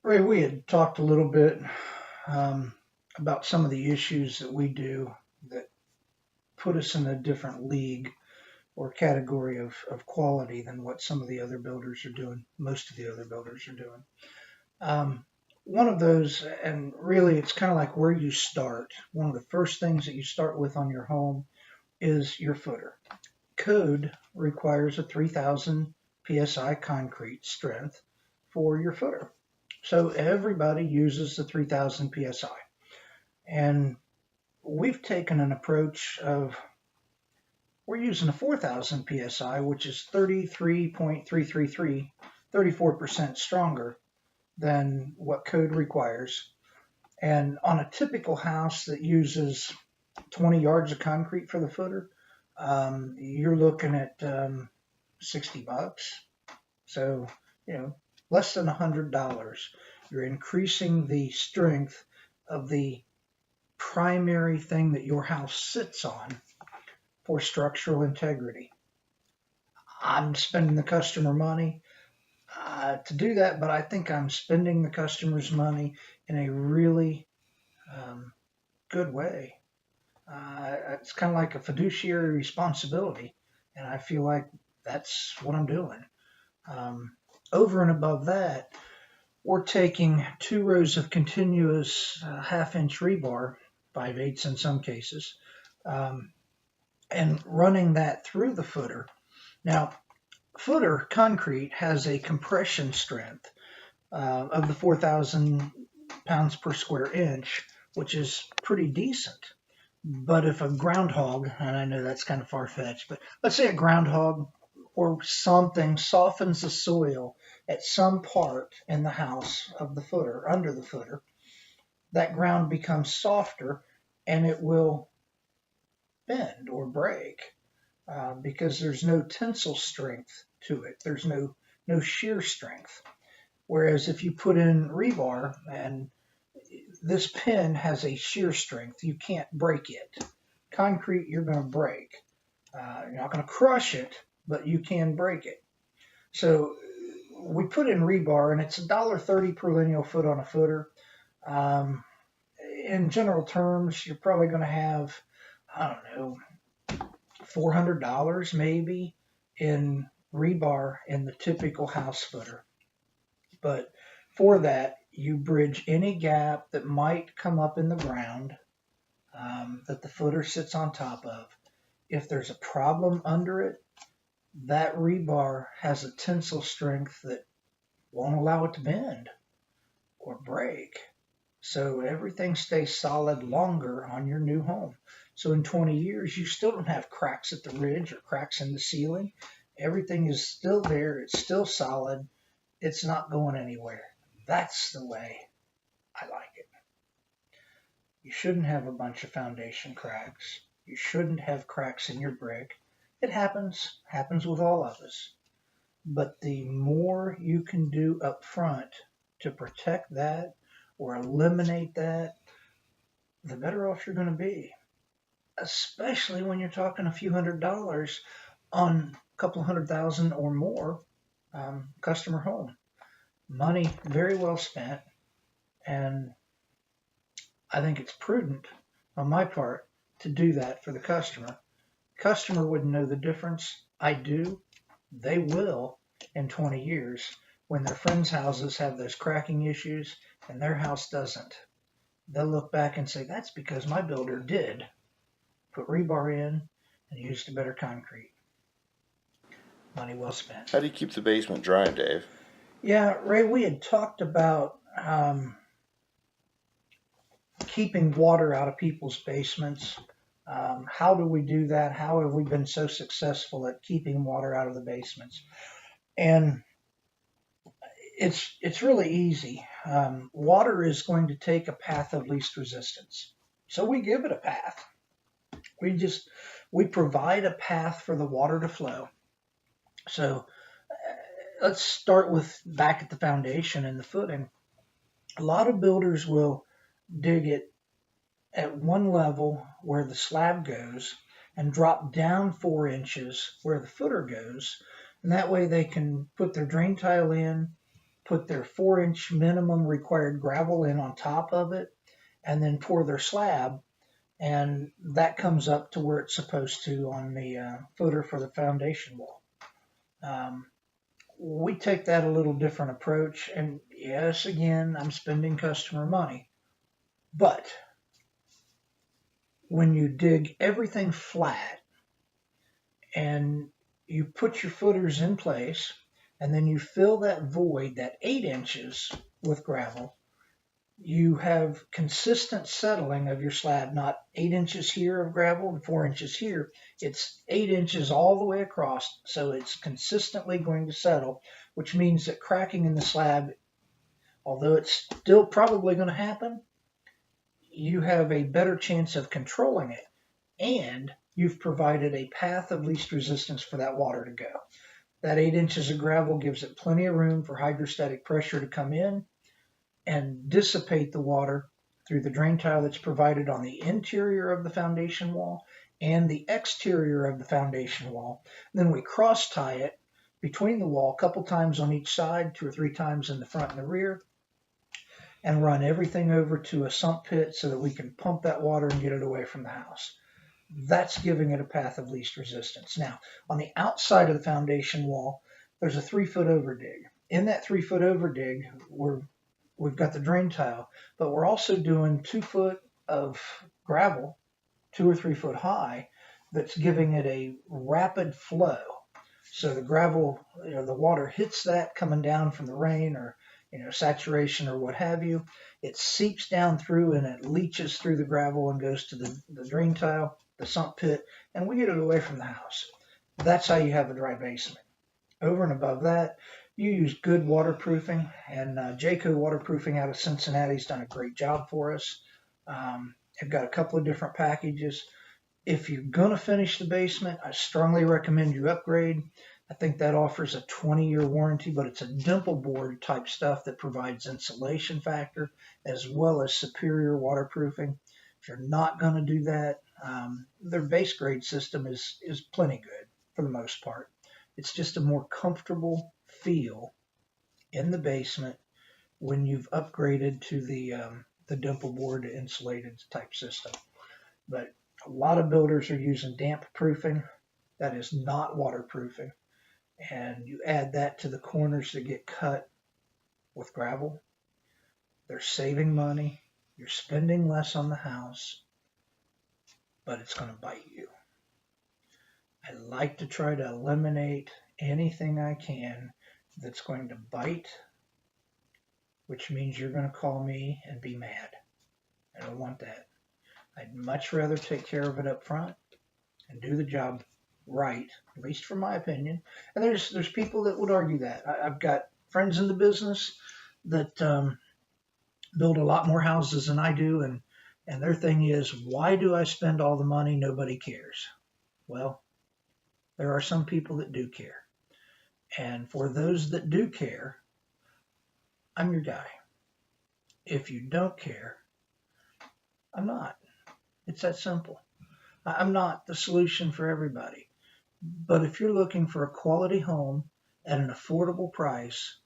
Ray, we had talked a little bit um, about some of the issues that we do that put us in a different league or category of quality than what some of the other builders are doing, most of the other builders are doing. Um, One of those, and really it's kind of like where you start. One of the first things that you start with on your home is your footer. Code requires a 3,000 psi concrete strength for your footer. So everybody uses the 3,000 psi. And we've taken an approach of we're using a 4,000 psi, which is 33.333, 34% stronger than what code requires. And on a typical house that uses 20 yards of concrete for the footer, you're looking at $60. So, less than $100. You're increasing the strength of the primary thing that your house sits on for structural integrity. I'm spending the customer money to do that, but I think I'm spending the customer's money in a really good way. It's kind of like a fiduciary responsibility, and I feel like that's what I'm doing. Um, Over and above that, we're taking 2 rows of continuous half-inch rebar, 5/8 in some cases, um, and running that through the footer. Now, footer concrete has a compression strength of the 4,000 pounds per square inch, which is pretty decent. But if a groundhog, and I know that's kind of far-fetched, but let's say a groundhog or something softens the soil at some part in the house of the footer, under the footer, that ground becomes softer and it will bend or break because there's no tensile strength to it. There's no shear strength. Whereas if you put in rebar, and this pin has a shear strength, you can't break it. Concrete, you're going to break. You're not going to crush it, but you can break it. So we put in rebar, and it's $1.30 per lineal foot on a footer. Um, in general terms, you're probably going to have, I don't know, $400 maybe in rebar in the typical house footer. But for that, you bridge any gap that might come up in the ground that the footer sits on top of. If there's a problem under it, that rebar has a tensile strength that won't allow it to bend or break. So everything stays solid longer on your new home. So in 20 years, you still don't have cracks at the ridge or cracks in the ceiling. Everything is still there. It's still solid. It's not going anywhere. That's the way I like it. You shouldn't have a bunch of foundation cracks. You shouldn't have cracks in your brick. It happens with all of us. But the more you can do up front to protect that or eliminate that, the better off you're going to be. Especially when you're talking a few $100s on a couple of 100,000 or more customer home. Money very well spent, and I think it's prudent on my part to do that for the customer. Customer wouldn't know the difference. I do. They will in 20 years when their friends' houses have those cracking issues and their house doesn't. They'll look back and say, that's because my builder did put rebar in and used a better concrete. Money well spent. How do you keep the basement dry, Dave? Yeah, Ray, we had talked about keeping water out of people's basements. How do we do that? How have we been so successful at keeping water out of the basements? And it's really easy. Water is going to take a path of least resistance. So we give it a path. We provide a path for the water to flow. So let's start with back at the foundation and the footing. A lot of builders will dig it at one level where the slab goes and drop down 4 inches where the footer goes. And that way they can put their drain tile in, put their 4-inch minimum required gravel in on top of it, and then pour their slab, and that comes up to where it's supposed to on the footer for the foundation wall. We take that a little different approach, and yes, again, I'm spending customer money, but when you dig everything flat and you put your footers in place, and then you fill that void, that 8 inches, with gravel, you have consistent settling of your slab, not 8 inches here of gravel and 4 inches here. It's 8 inches all the way across, so it's consistently going to settle, which means that cracking in the slab, although it's still probably going to happen, you have a better chance of controlling it, and you've provided a path of least resistance for that water to go. That 8 inches of gravel gives it plenty of room for hydrostatic pressure to come in and dissipate the water through the drain tile that's provided on the interior of the foundation wall and the exterior of the foundation wall. And then we cross tie it between the wall a couple times on each side, 2 or 3 times in the front and the rear, and run everything over to a sump pit so that we can pump that water and get it away from the house. That's giving it a path of least resistance. Now, on the outside of the foundation wall, there's a 3-foot overdig. In that 3-foot overdig, we've got the drain tile, but we're also doing 2 foot of gravel, 2 or 3 foot high, that's giving it a rapid flow. So the gravel, the water hits that coming down from the rain or saturation or what have you. It seeps down through and it leaches through the gravel and goes to the drain tile, the sump pit, and we get it away from the house. That's how you have a dry basement. Over and above that, you use good waterproofing, and Jayco Waterproofing out of Cincinnati has done a great job for us. I've got a couple of different packages. If you're going to finish the basement, I strongly recommend you upgrade. I think that offers a 20-year warranty, but it's a dimple board type stuff that provides insulation factor as well as superior waterproofing. If you're not going to do that, their base grade system is plenty good for the most part. It's just a more comfortable feel in the basement when you've upgraded to the dimple board insulated type system. But a lot of builders are using damp proofing. That is not waterproofing. And you add that to the corners that get cut with gravel. They're saving money. You're spending less on the house, but it's going to bite you. I like to try to eliminate anything I can that's going to bite, which means you're going to call me and be mad. I don't want that. I'd much rather take care of it up front and do the job right, at least from my opinion. And there's people that would argue that. I've got friends in the business that build a lot more houses than I do, and their thing is, why do I spend all the money? Nobody cares. Well, there are some people that do care. And for those that do care, I'm your guy. If you don't care, I'm not. It's that simple. I'm not the solution for everybody. But if you're looking for a quality home at an affordable price,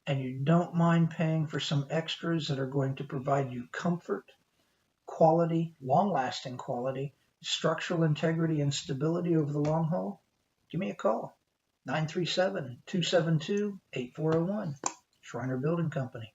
and you don't mind paying for some extras that are going to provide you comfort, quality, long-lasting quality, structural integrity, and stability over the long haul, give me a call. 937-272-8401. Shriner Building Company.